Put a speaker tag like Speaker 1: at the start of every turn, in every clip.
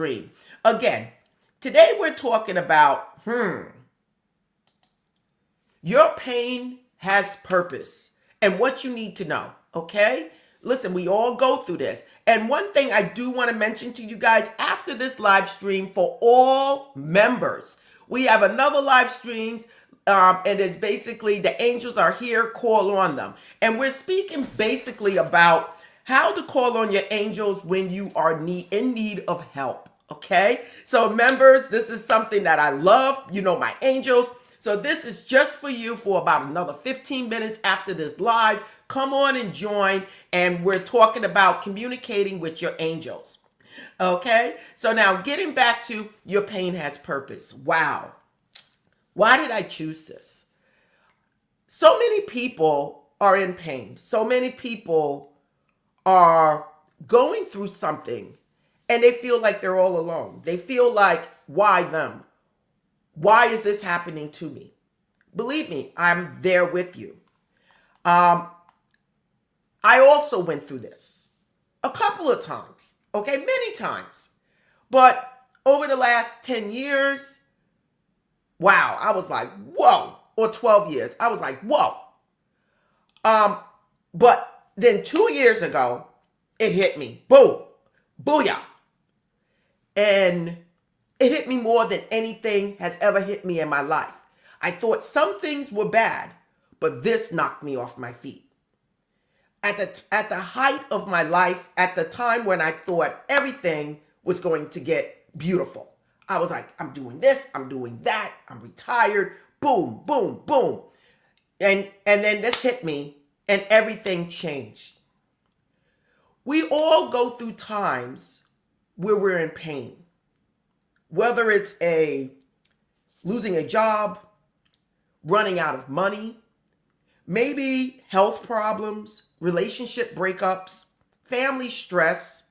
Speaker 1: dream. Again, today we're talking about, your pain has purpose and what you need to know, okay? Listen, we all go through this. And one thing I do want to mention to you guys after this live stream for all members, we have another live streams, and it's basically the angels are here, call on them. And we're speaking basically about how to call on your angels when you are in need of help, okay? So members, this is something that I love, you know, my angels. So this is just for you for about another 15 minutes after this live. Come on and join, and we're talking about communicating with your angels. Okay, so now getting back to your pain has purpose. Wow. Why did I choose this? So many people are in pain. So many people are going through something and they feel like they're all alone. They feel like, why them? Why is this happening to me? Believe me, I'm there with you. I also went through this a couple of times, okay, many times. But over the last 10 years, wow, I was like, whoa, or 12 years, I was like, whoa. But then 2 years ago, it hit me, boom, booyah. And it hit me more than anything has ever hit me in my life. I thought some things were bad, but this knocked me off my feet. At the height of my life, at the time when I thought everything was going to get beautiful, I was like, I'm doing this, I'm doing that, I'm retired, boom, boom, boom. And then this hit me and everything changed. We all go through times where we're in pain. Whether it's losing a job, running out of money, maybe health problems, relationship breakups, family stress,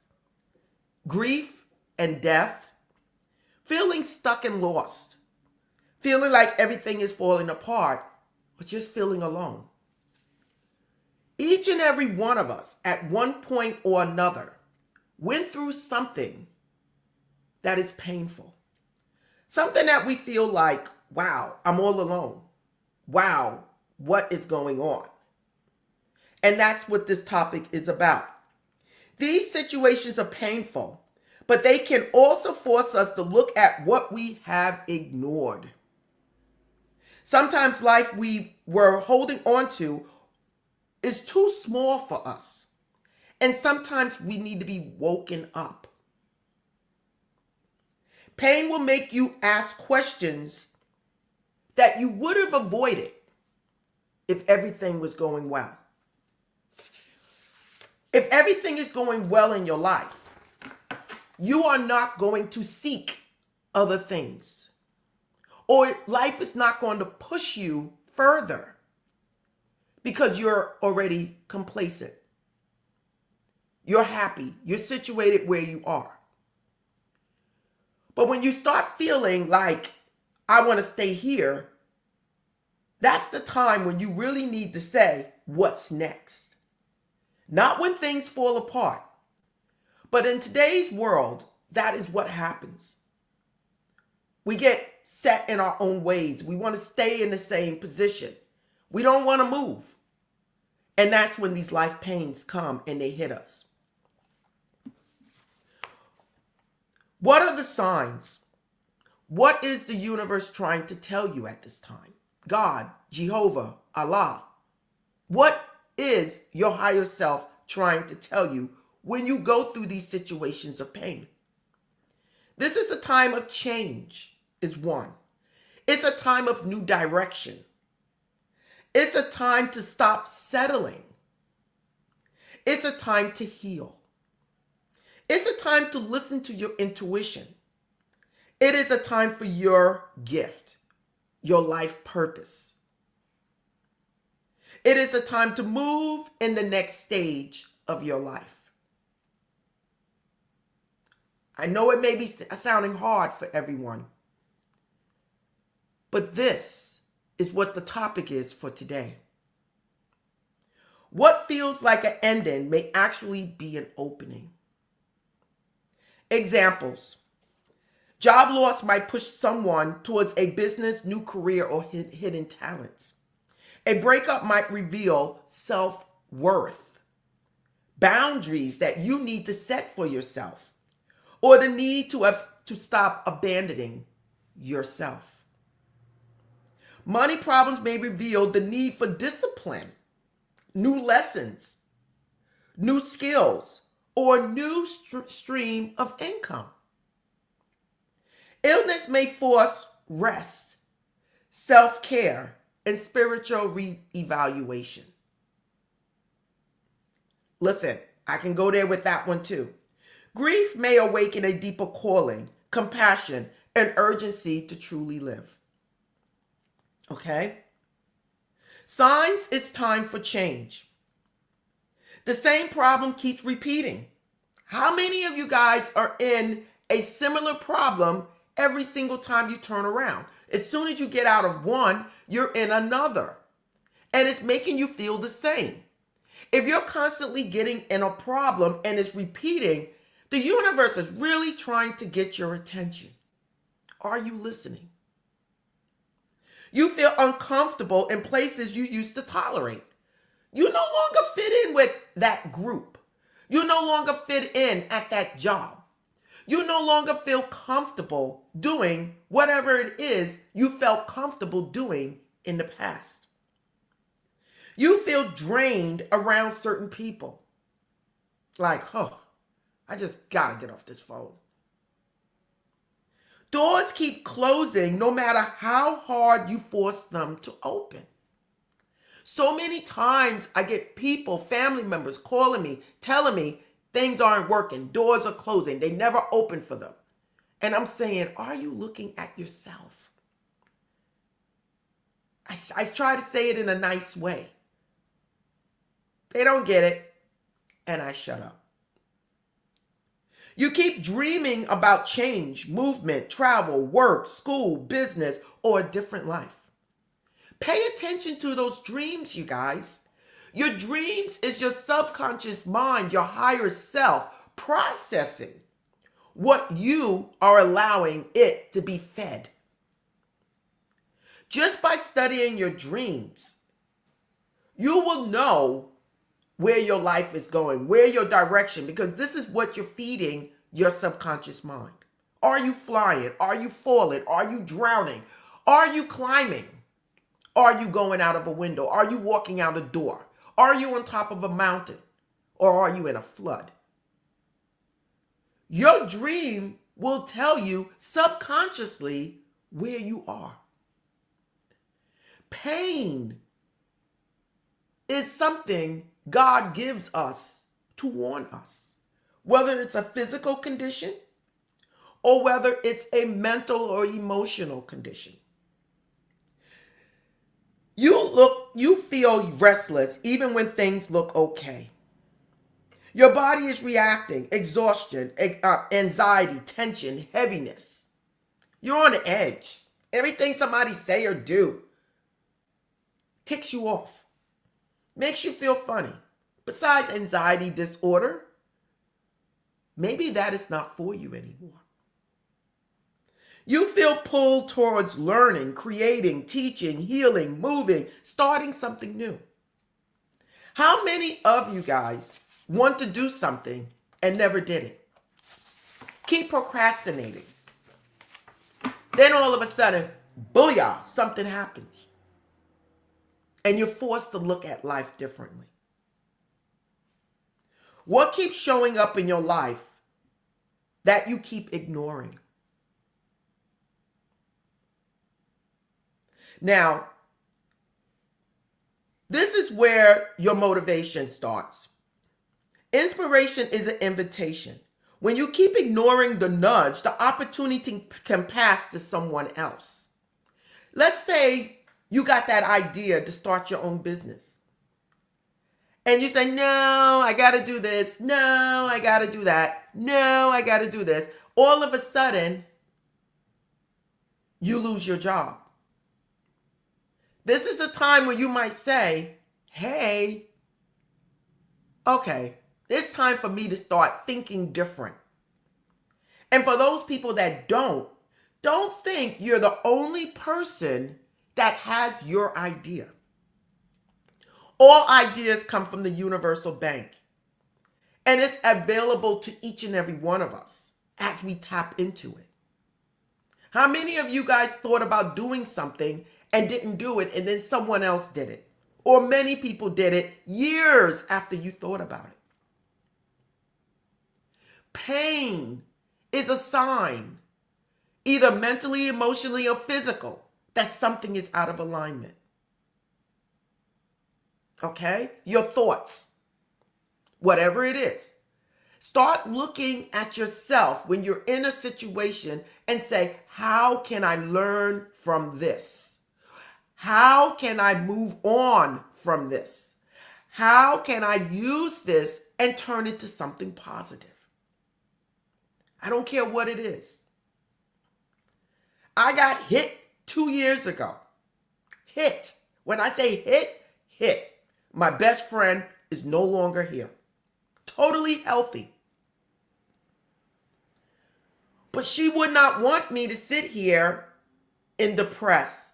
Speaker 1: grief and death, feeling stuck and lost, feeling like everything is falling apart, or just feeling alone. Each and every one of us at one point or another went through something that is painful. Something that we feel like, wow, I'm all alone. Wow, what is going on? And that's what this topic is about. These situations are painful, but they can also force us to look at what we have ignored. Sometimes life we were holding on to is too small for us. And sometimes we need to be woken up. Pain will make you ask questions that you would have avoided if everything was going well. If everything is going well in your life, you are not going to seek other things. Or life is not going to push you further because you're already complacent. You're happy. You're situated where you are. But when you start feeling like, I want to stay here, that's the time when you really need to say, what's next? Not when things fall apart. But in today's world, that is what happens. We get set in our own ways. We want to stay in the same position. We don't want to move. And that's when these life pains come and they hit us. What are the signs? What is the universe trying to tell you at this time? God, Jehovah, Allah. What is your higher self trying to tell you when you go through these situations of pain? This is a time of change, is one. It's a time of new direction. It's a time to stop settling. It's a time to heal. It's a time to listen to your intuition. It is a time for your gift, your life purpose. It is a time to move in the next stage of your life. I know it may be sounding hard for everyone, but this is what the topic is for today. What feels like an ending may actually be an opening. Examples. Job loss might push someone towards a business, new career, or hidden talents. A breakup might reveal self-worth, boundaries that you need to set for yourself, or the need to stop abandoning yourself. Money problems may reveal the need for discipline, new lessons, new skills, or new stream of income. Illness may force rest, self-care, and spiritual re-evaluation. Listen, I can go there with that one too. Grief may awaken a deeper calling, compassion, and urgency to truly live. Okay? Signs it's time for change. The same problem keeps repeating. How many of you guys are in a similar problem every single time you turn around? As soon as you get out of one, you're in another. And it's making you feel the same. If you're constantly getting in a problem and it's repeating, the universe is really trying to get your attention. Are you listening? You feel uncomfortable in places you used to tolerate. You no longer fit in with that group. You no longer fit in at that job. You no longer feel comfortable doing whatever it is you felt comfortable doing in the past. You feel drained around certain people. Like, I just gotta get off this phone. Doors keep closing no matter how hard you force them to open. So many times I get people, family members calling me, telling me things aren't working, doors are closing, they never open for them. And I'm saying, are you looking at yourself? I try to say it in a nice way. They don't get it, and I shut up. You keep dreaming about change, movement, travel, work, school, business, or a different life. Pay attention to those dreams, you guys. Your dreams is your subconscious mind, your higher self, processing what you are allowing it to be fed. Just by studying your dreams, you will know where your life is going, where your direction, because this is what you're feeding your subconscious mind. Are you flying? Are you falling? Are you drowning? Are you climbing? Are you going out of a window? Are you walking out a door? Are you on top of a mountain? Or are you in a flood? Your dream will tell you subconsciously where you are. Pain is something God gives us to warn us, whether it's a physical condition or whether it's a mental or emotional condition. You feel restless even when things look okay. Your body is reacting, exhaustion, anxiety, tension, heaviness. You're on the edge. Everything somebody say or do ticks you off, makes you feel funny. Besides anxiety disorder, maybe that is not for you anymore. You feel pulled towards learning, creating, teaching, healing, moving, starting something new. How many of you guys want to do something and never did it? Keep procrastinating. Then all of a sudden, booyah, something happens. And you're forced to look at life differently. What keeps showing up in your life that you keep ignoring? Now, this is where your motivation starts. Inspiration is an invitation. When you keep ignoring the nudge, the opportunity can pass to someone else. Let's say you got that idea to start your own business. And you say, no, I got to do this. No, I got to do that. No, I got to do this. All of a sudden, you lose your job. This is a time where you might say, hey, okay, it's time for me to start thinking different. And for those people that don't think you're the only person that has your idea. All ideas come from the universal bank. And it's available to each and every one of us as we tap into it. How many of you guys thought about doing something and didn't do it, and then someone else did it? Or many people did it years after you thought about it. Pain is a sign, either mentally, emotionally, or physical, that something is out of alignment. Okay? Your thoughts, whatever it is. Start looking at yourself when you're in a situation and say, how can I learn from this? How can I move on from this? How can I use this and turn it to something positive? I don't care what it is. I got hit 2 years ago. Hit. When I say hit, hit. My best friend is no longer here. Totally healthy. But she would not want me to sit here in depression.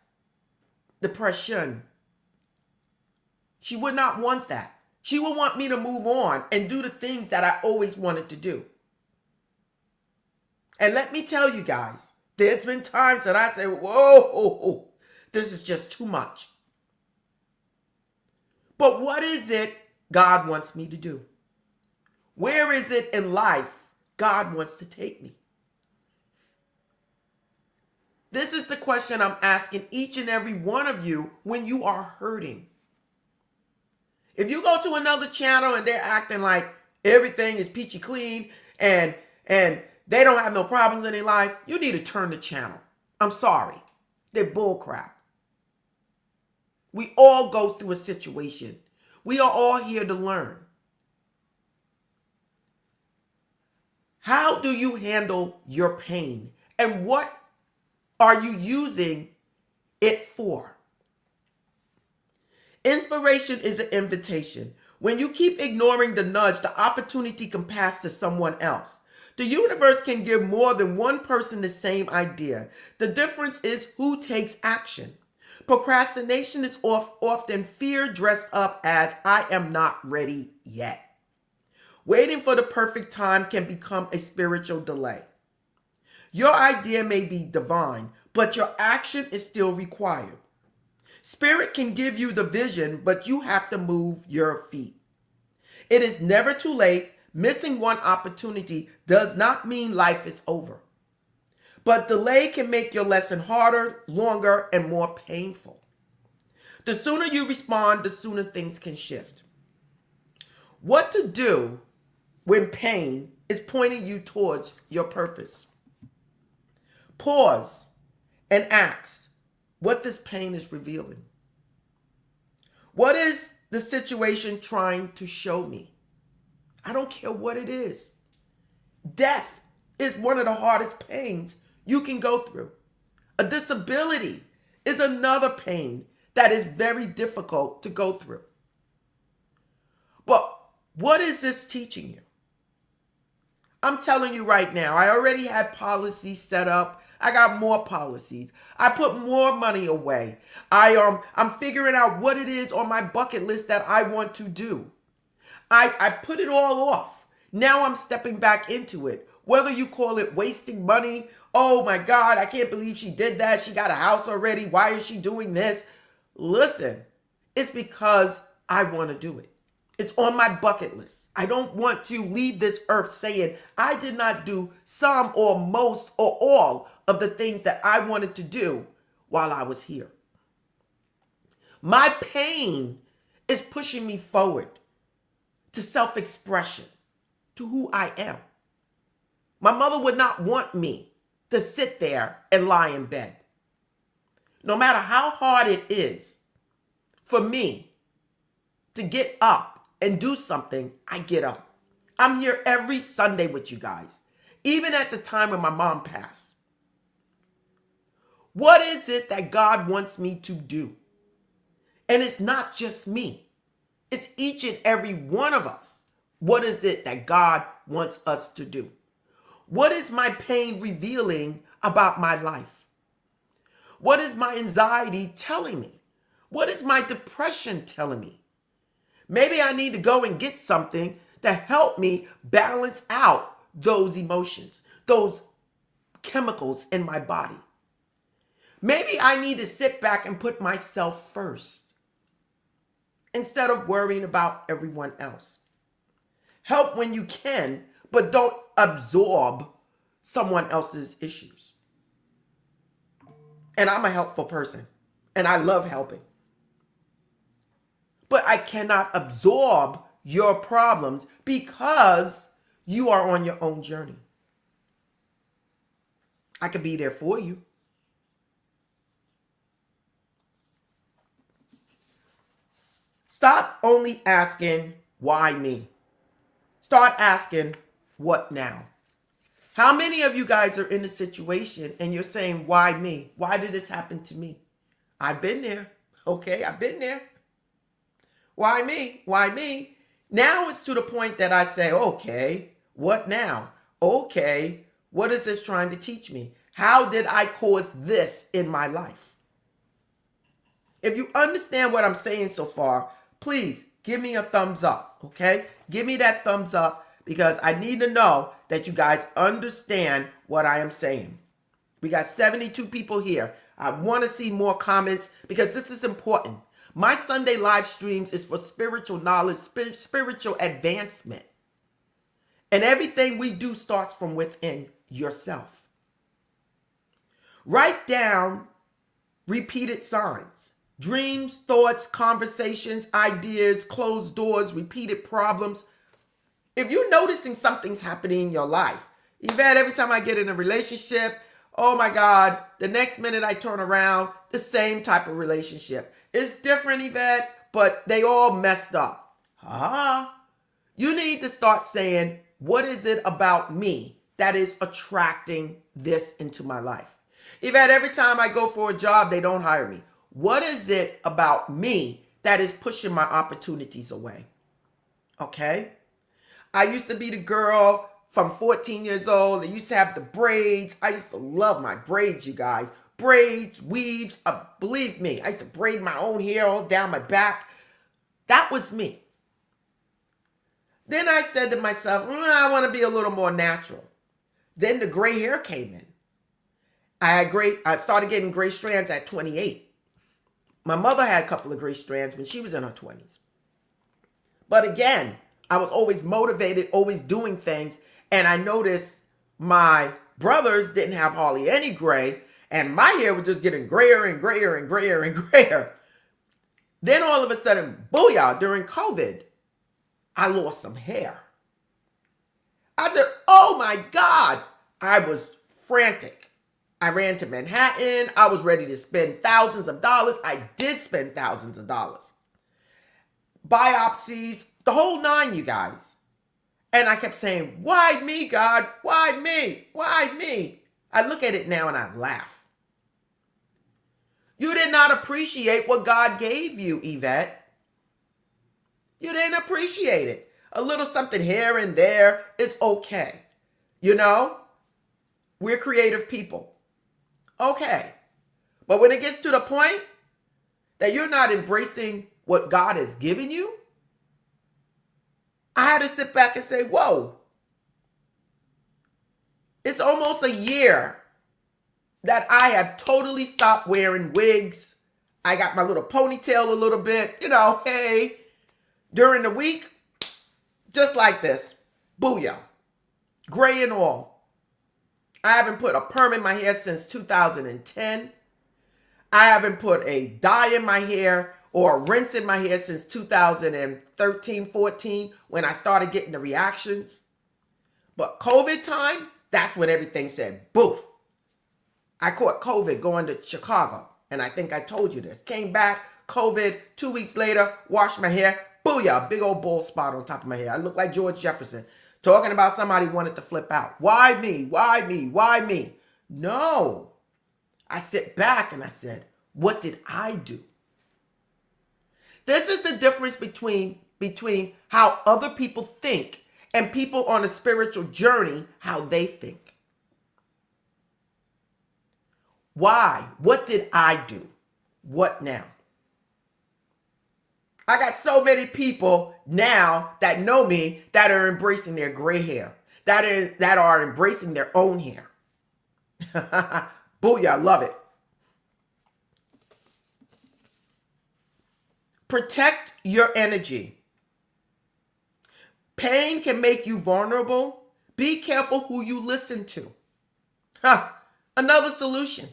Speaker 1: She would not want that. She would want me to move on and do the things that I always wanted to do. And let me tell you guys, there's been times that I say, whoa, this is just too much. But what is it God wants me to do? Where is it in life God wants to take me? This is the question I'm asking each and every one of you when you are hurting. If you go to another channel and they're acting like everything is peachy clean and they don't have no problems in their life, you need to turn the channel. I'm sorry. They're bullcrap. We all go through a situation. We are all here to learn. How do you handle your pain? And what are you using it for? Inspiration is an invitation. When you keep ignoring the nudge, the opportunity can pass to someone else. The universe can give more than one person the same idea. The difference is who takes action. Procrastination is often fear dressed up as I am not ready yet. Waiting for the perfect time can become a spiritual delay. Your idea may be divine, but your action is still required. Spirit can give you the vision, but you have to move your feet. It is never too late. Missing one opportunity does not mean life is over. But delay can make your lesson harder, longer, and more painful. The sooner you respond, the sooner things can shift. What to do when pain is pointing you towards your purpose? Pause and ask what this pain is revealing. What is the situation trying to show me? I don't care what it is. Death is one of the hardest pains you can go through. A disability is another pain that is very difficult to go through. But what is this teaching you? I'm telling you right now, I already had policies set up. I got more policies. I put more money away. I'm figuring out what it is on my bucket list that I want to do. I put it all off. Now I'm stepping back into it. Whether you call it wasting money, oh my God, I can't believe she did that. She got a house already. Why is she doing this? Listen, it's because I want to do it. It's on my bucket list. I don't want to leave this earth saying I did not do some or most or all of the things that I wanted to do while I was here. My pain is pushing me forward to self-expression, to who I am. My mother would not want me to sit there and lie in bed. No matter how hard it is for me to get up and do something, I get up. I'm here every Sunday with you guys, even at the time when my mom passed. What is it that God wants me to do? And it's not just me. It's each and every one of us. What is it that God wants us to do? What is my pain revealing about my life? What is my anxiety telling me? What is my depression telling me? Maybe I need to go and get something to help me balance out those emotions, those chemicals in my body. Maybe I need to sit back and put myself first instead of worrying about everyone else. Help when you can, but don't absorb someone else's issues. And I'm a helpful person, and I love helping. But I cannot absorb your problems because you are on your own journey. I could be there for you. Stop only asking, why me? Start asking, what now? How many of you guys are in a situation and you're saying, why me? Why did this happen to me? I've been there. Okay, I've been there. Why me? Why me? Now it's to the point that I say, okay, what now? Okay, what is this trying to teach me? How did I cause this in my life? If you understand what I'm saying so far, please give me a thumbs up, okay? Give me that thumbs up because I need to know that you guys understand what I am saying. We got 72 people here. I want to see more comments because this is important. My Sunday live streams is for spiritual knowledge, spiritual advancement. And everything we do starts from within yourself. Write down repeated signs, dreams, thoughts, conversations, ideas, closed doors, repeated problems. If you're noticing something's happening in your life, Eyvette, every time I get in a relationship, oh my God, the next minute I turn around, the same type of relationship. It's different, Eyvette, but they all messed up. You need to start saying, what is it about me that is attracting this into my life? Eyvette, every time I go for a job, they don't hire me. What is it about me that is pushing my opportunities away? Okay? I used to be the girl from 14 years old that used to have the braids. I used to love my braids, you guys. Braids, weaves, believe me, I used to braid my own hair all down my back. That was me. Then I said to myself, I want to be a little more natural. Then the gray hair came in. I started getting gray strands at 28. My mother had a couple of gray strands when she was in her 20s. But again, I was always motivated, always doing things. And I noticed my brothers didn't have hardly any gray. And my hair was just getting grayer and grayer and grayer and grayer. Then all of a sudden, booyah, during COVID, I lost some hair. I said, oh my God. I was frantic. I ran to Manhattan. I was ready to spend thousands of dollars. I did spend thousands of dollars. Biopsies, the whole nine, you guys. And I kept saying, why me, God? Why me? Why me? I look at it now and I laugh. You did not appreciate what God gave you, Eyvette. You didn't appreciate it. A little something here and there is okay. You know, we're creative people. Okay. But when it gets to the point that you're not embracing what God has given you, I had to sit back and say, whoa. It's almost a year that I have totally stopped wearing wigs. I got my little ponytail a little bit, you know, hey, during the week, just like this, booyah, gray and all. I haven't put a perm in my hair since 2010. I haven't put a dye in my hair or a rinse in my hair since 2013, 14, when I started getting the reactions. But COVID time, that's when everything said, boof. I caught COVID going to Chicago, and I think I told you this. Came back, COVID, 2 weeks later, washed my hair, booyah, big old bald spot on top of my hair. I look like George Jefferson, talking about somebody wanted to flip out. Why me? Why me? Why me? No. I sit back and I said, what did I do? This is the difference between how other people think and people on a spiritual journey, how they think. Why? What did I do? What now? I got so many people now that know me that are embracing their gray hair, that are embracing their own hair. Booyah, I love it. Protect your energy. Pain can make you vulnerable. Be careful who you listen to. Another solution.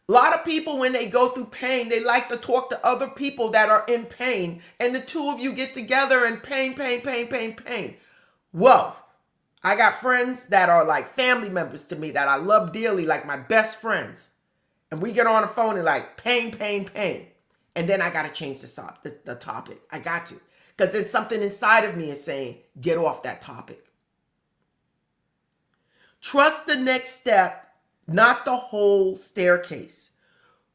Speaker 1: A lot of people, when they go through pain, they like to talk to other people that are in pain. And the two of you get together and pain. Whoa. I got friends that are like family members to me that I love dearly, like my best friends. And we get on the phone and like pain. And then I got to change the topic. I got to. Because then something inside of me is saying, get off that topic. Trust the next step, not the whole staircase.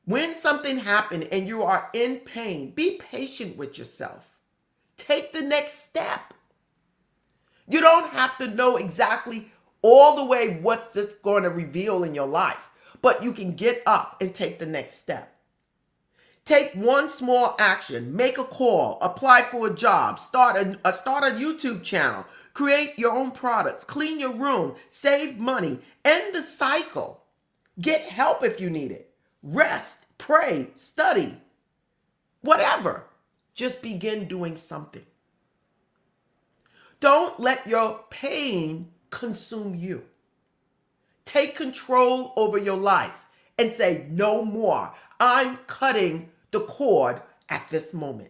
Speaker 1: When something happened and you are in pain, be patient with yourself. Take the next step. You don't have to know exactly all the way what's this going to reveal in your life, but you can get up and take the next step. Take one small action, make a call, apply for a job, start a YouTube channel, create your own products, clean your room, save money, end the cycle. Get help if you need it. Rest, pray, study, whatever. Just begin doing something. Don't let your pain consume you. Take control over your life and say, no more. I'm cutting the cord at this moment.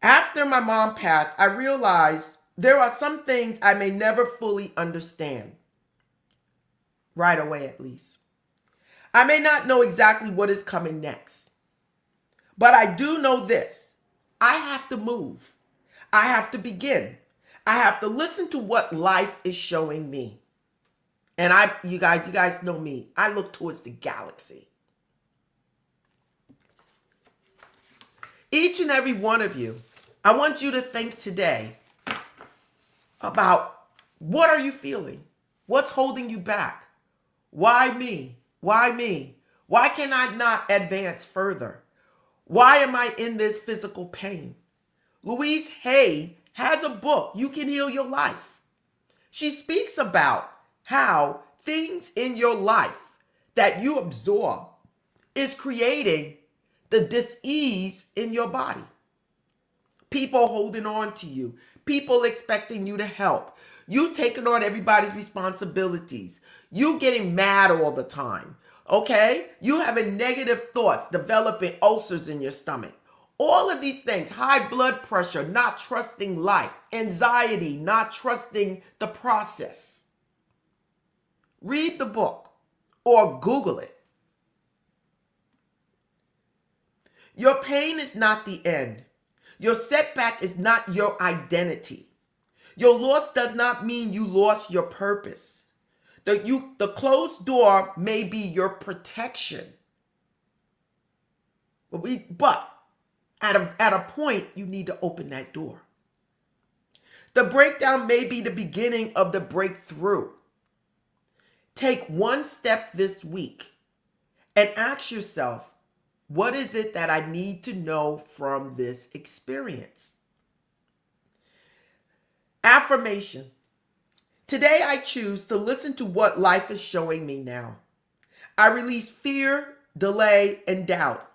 Speaker 1: After my mom passed, I realized there are some things I may never fully understand. Right away, at least. I may not know exactly what is coming next. But I do know this. I have to move. I have to begin. I have to listen to what life is showing me. And you guys know me. I look towards the galaxy. Each and every one of you, I want you to think today about what are you feeling? What's holding you back? Why me? Why me? Why can I not advance further? Why am I in this physical pain? Louise Hay has a book, You Can Heal Your Life. She speaks about how things in your life that you absorb is creating the dis-ease in your body. People holding on to you, people expecting you to help, you taking on everybody's responsibilities, you getting mad all the time, okay? You having negative thoughts, developing ulcers in your stomach. All of these things, high blood pressure, not trusting life, anxiety, not trusting the process. Read the book or Google it. Your pain is not the end. Your setback is not your identity. Your loss does not mean you lost your purpose. The closed door may be your protection. But at a point, you need to open that door. The breakdown may be the beginning of the breakthrough. Take one step this week and ask yourself, what is it that I need to know from this experience? Affirmation. Today I choose to listen to what life is showing me now. I release fear, delay, and doubt.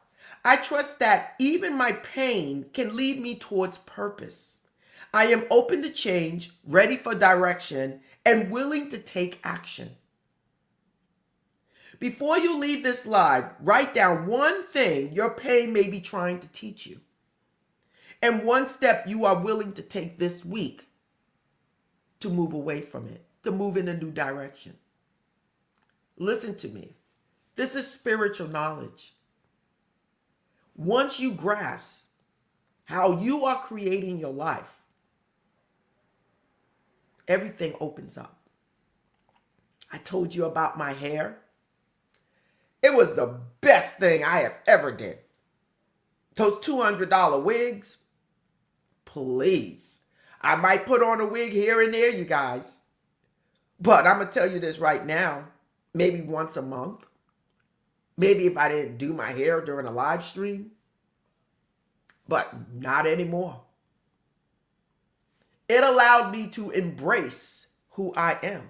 Speaker 1: I trust that even my pain can lead me towards purpose. I am open to change, ready for direction, and willing to take action. Before you leave this live, write down one thing your pain may be trying to teach you, and one step you are willing to take this week to move away from it, to move in a new direction. Listen to me. This is spiritual knowledge. Once you grasp how you are creating your life, everything opens up. I told you about my hair. It was the best thing I have ever did. Those $200 wigs, please. I might put on a wig here and there, you guys. But I'm going to tell you this right now, maybe once a month, maybe if I didn't do my hair during a live stream, but not anymore. It allowed me to embrace who I am.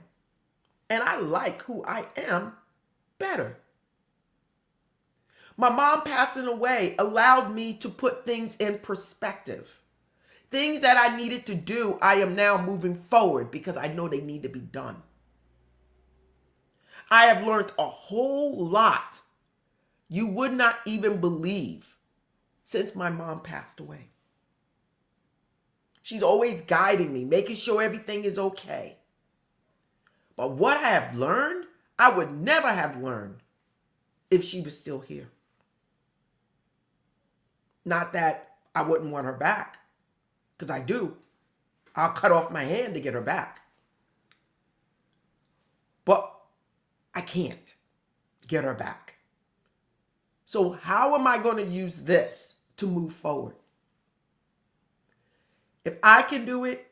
Speaker 1: And I like who I am better. My mom passing away allowed me to put things in perspective. Things that I needed to do, I am now moving forward because I know they need to be done. I have learned a whole lot you would not even believe since my mom passed away. She's always guiding me, making sure everything is okay. But what I have learned, I would never have learned if she was still here. Not that I wouldn't want her back, because I do. I'll cut off my hand to get her back. But I can't get her back. So how am I going to use this to move forward? If I can do it,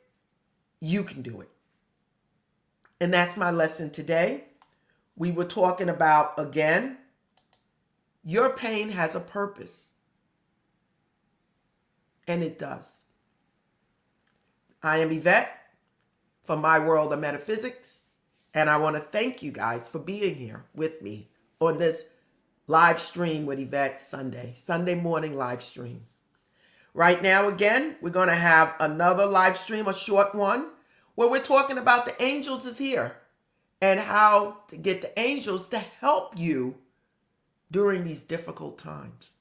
Speaker 1: you can do it. And that's my lesson today. We were talking about, again, your pain has a purpose. And it does. I am Eyvette from My World of Metaphysics. And I want to thank you guys for being here with me on this live stream with Eyvette Sunday morning live stream. Right now, again, we're going to have another live stream, a short one, where we're talking about the angels is here and how to get the angels to help you during these difficult times.